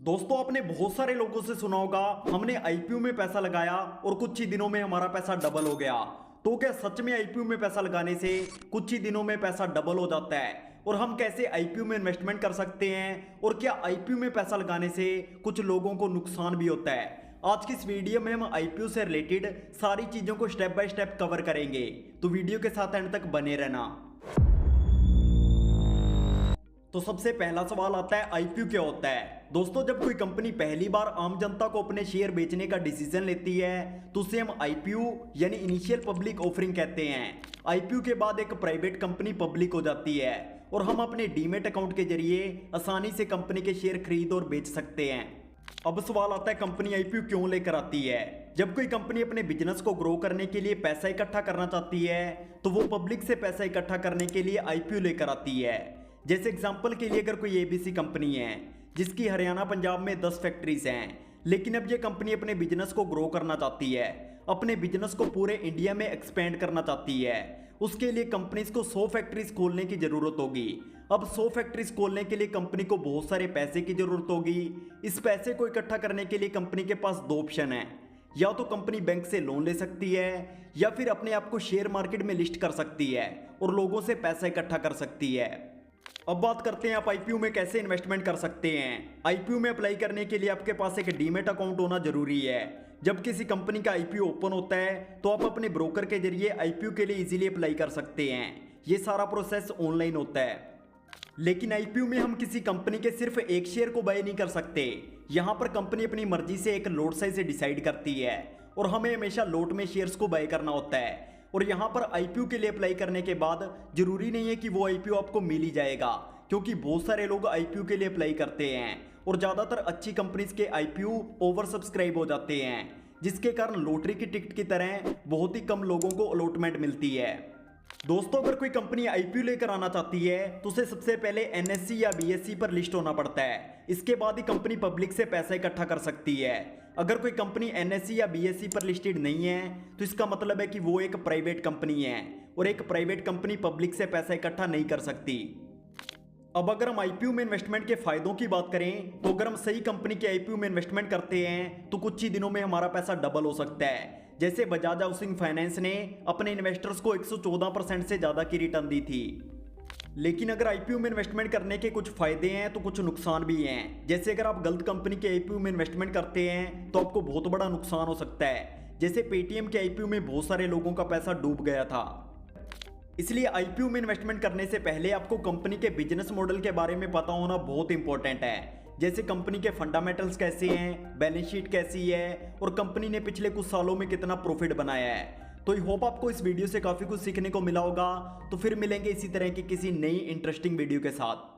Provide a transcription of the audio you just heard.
दोस्तों आपने बहुत सारे लोगों से सुना होगा हमने आईपीओ में पैसा लगाया और कुछ ही दिनों में हमारा पैसा डबल हो गया। तो क्या सच में आईपीओ में पैसा लगाने से कुछ ही दिनों में पैसा डबल हो जाता है? और हम कैसे आईपीओ में इन्वेस्टमेंट कर सकते हैं? और क्या आईपीओ में पैसा लगाने से कुछ लोगों को नुकसान भी होता है? आज की इस वीडियो में हम आईपीओ से रिलेटेड सारी चीजों को स्टेप बाय स्टेप कवर करेंगे, तो वीडियो के साथ एंड तक बने रहना। तो सबसे पहला सवाल आता है आईपीओ क्या होता है। दोस्तों जब कोई कंपनी पहली बार आम जनता को अपने शेयर बेचने का डिसीजन लेती है तो उसे हम आईपीओ यानी इनिशियल पब्लिक ऑफरिंग कहते हैं। आईपीओ के बाद एक प्राइवेट कंपनी पब्लिक हो जाती है और हम अपने डीमेट अकाउंट के जरिए आसानी से कंपनी के शेयर खरीद और बेच सकते हैं। अब सवाल आता है कंपनी आईपीओ क्यों लेकर आती है। जब कोई कंपनी अपने बिजनेस को ग्रो करने के लिए पैसा इकट्ठा करना चाहती है तो वो पब्लिक से पैसा इकट्ठा करने के लिए आईपीओ लेकर आती है। जैसे एग्जांपल के लिए अगर कोई एबीसी कंपनी है जिसकी हरियाणा पंजाब में 10 फैक्ट्रीज हैं, लेकिन अब ये कंपनी अपने बिजनेस को ग्रो करना चाहती है, अपने बिजनेस को पूरे इंडिया में एक्सपेंड करना चाहती है। उसके लिए कंपनीज को 100 फैक्ट्रीज खोलने की जरूरत होगी। अब 100 फैक्ट्रीज खोलने के लिए कंपनी को बहुत सारे पैसे की जरूरत होगी। इस पैसे को इकट्ठा करने के लिए कंपनी के पास दो ऑप्शन है, या तो कंपनी बैंक से लोन ले सकती है या फिर अपने आप को शेयर मार्केट में लिस्ट कर सकती है और लोगों से पैसा इकट्ठा कर सकती है। अब बात करते हैं आप आईपीओ में कैसे इन्वेस्टमेंट कर सकते हैं। आईपीओ में अप्लाई करने के लिए आपके पास एक डीमेट अकाउंट होना जरूरी है। जब किसी कंपनी का आईपीओ ओपन होता है तो आप अपने ब्रोकर के जरिए आईपीओ के लिए इजीली अप्लाई कर सकते हैं। ये सारा प्रोसेस ऑनलाइन होता है। लेकिन आईपीओ में हम किसी कंपनी के सिर्फ एक शेयर को बाय नहीं कर सकते। यहाँ पर कंपनी अपनी मर्जी से एक लॉट साइज डिसाइड करती है और हमें हमेशा लॉट में शेयर्स को बाय करना होता है। और यहाँ पर आईपीओ के लिए अप्लाई करने के बाद जरूरी नहीं है कि वो आईपीओ आपको मिल ही जाएगा, क्योंकि बहुत सारे लोग आईपीओ के लिए अप्लाई करते हैं और ज्यादातर अच्छी कंपनीज के आईपीओ ओवर सब्सक्राइब हो जाते हैं, जिसके कारण लॉटरी की टिकट की तरह बहुत ही कम लोगों को अलॉटमेंट मिलती है। दोस्तों अगर कोई कंपनी आईपीओ लेकर आना चाहती है तो उसे सबसे पहले एनएससी या बीएसई पर लिस्ट होना पड़ता है। इसके बाद ही कंपनी पब्लिक से पैसा इकट्ठा कर सकती है। अगर कोई कंपनी एनएससी या बीएसई पर लिस्टेड नहीं है तो इसका मतलब है कि वो एक प्राइवेट कंपनी है और एक प्राइवेट कंपनी पब्लिक से पैसा इकट्ठा नहीं कर सकती। अब अगर हम आईपीओ में इन्वेस्टमेंट के फायदों की बात करें तो अगर हम सही कंपनी के आईपीओ में इन्वेस्टमेंट करते हैं तो कुछ ही दिनों में हमारा पैसा डबल हो सकता है। जैसे बजाज हाउसिंग फाइनेंस ने अपने इन्वेस्टर्स को 114% से ज्यादा की रिटर्न दी थी। लेकिन अगर आईपीओ में इन्वेस्टमेंट करने के कुछ फायदे हैं तो कुछ नुकसान भी हैं। जैसे अगर आप गलत कंपनी के आईपीओ में इन्वेस्टमेंट करते हैं तो आपको बहुत बड़ा नुकसान हो सकता है। जैसे पेटीएम के आईपीओ में बहुत सारे लोगों का पैसा डूब गया था। इसलिए आईपीओ में इन्वेस्टमेंट करने से पहले आपको कंपनी के बिजनेस मॉडल के बारे में पता होना बहुत इंपॉर्टेंट है। जैसे कंपनी के फंडामेंटल्स कैसे हैं, बैलेंस शीट कैसी है और कंपनी ने पिछले कुछ सालों में कितना प्रॉफिट बनाया है। तो आई होप आपको इस वीडियो से काफी कुछ सीखने को मिला होगा। तो फिर मिलेंगे इसी तरह की किसी नई इंटरेस्टिंग वीडियो के साथ।